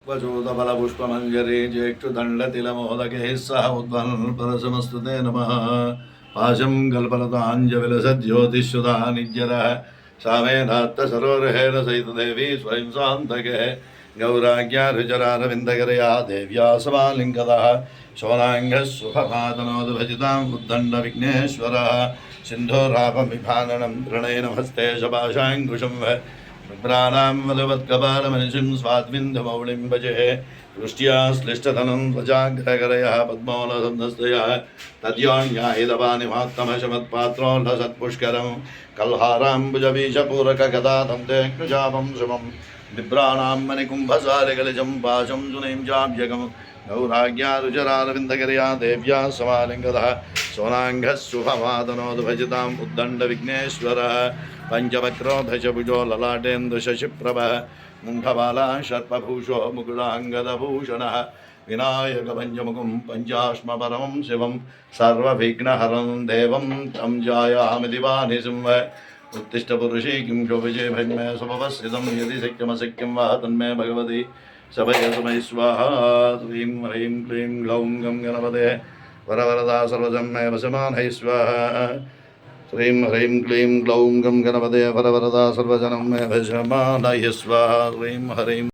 वचोदबलपुष्पमञ्जरी ज्येष्ठदण्डतिलमोदकैः सह उद्वल्परसमस्तुते नमः। पाशं कल्पलताञ्जविलसज्योतिष्युधा निज्जरः सामेनात्तसरोरहेण सहितदेवी स्वयं सान्तके गौराज्ञा रुचरारविन्दकरया देव्या समालिङ्गतः शोणाङ्गः सुखपातनोद्भजिताम् उद्दण्डविघ्नेश्वरः सिन्धोरापमिभाननं प्रणयेन हस्ते शपाशाङ्कुशं विभ्राणां वधवत्कपालमनिशिं स्वाद्विन्दमौलिं भजे दृष्ट्या श्लिष्टधनं त्वचाग्रकरयः पद्मोलसन्दस्तयः तद्योन्यायिदपानिमात्तमशमत्पात्रोल्लसत्पुष्करं कल्हाराम्बुजबीजपूरकगदा दन्ते कृजापं शुभं बिभ्राणां मणिकुम्भसारिकलिजं पाशं सुनीं चाभ्यगं गौराज्ञा रुचरारविन्दकरया देव्या समालिङ्गतः सोनाङ्गः शुभमादनोद्भजिताम् उद्दण्डविघ्नेश्वरः पंचवक्रो भजभुजो ललाटेन्दुशशिप्रभः मुण्डबाला सर्पभूषो मुकुलाङ्गदभूषणः विनायकपञ्चमुखं पञ्चाश्मपरमं शिवं सर्वविघ्नहरं देवं तं जायामिदिवानिसिंह उत्तिष्ठपुरुषे किं शोभजे भज्मे सुभवस्थितं यदि शक्यमशक्यं वा तन्मे भगवती सभयसमय स्वाहा। ह्रीं ह्रीं क्लीं ग्लौं गं गणपते वरवरदा सर्वजन्मे वशमानैः स्वाहा। ह्रीं ह्रीं क्लीं ग्लौं गं गणपते वरवरदा सर्वजनं मे भजमानः स्वाहा। ह्रीं ह्रीं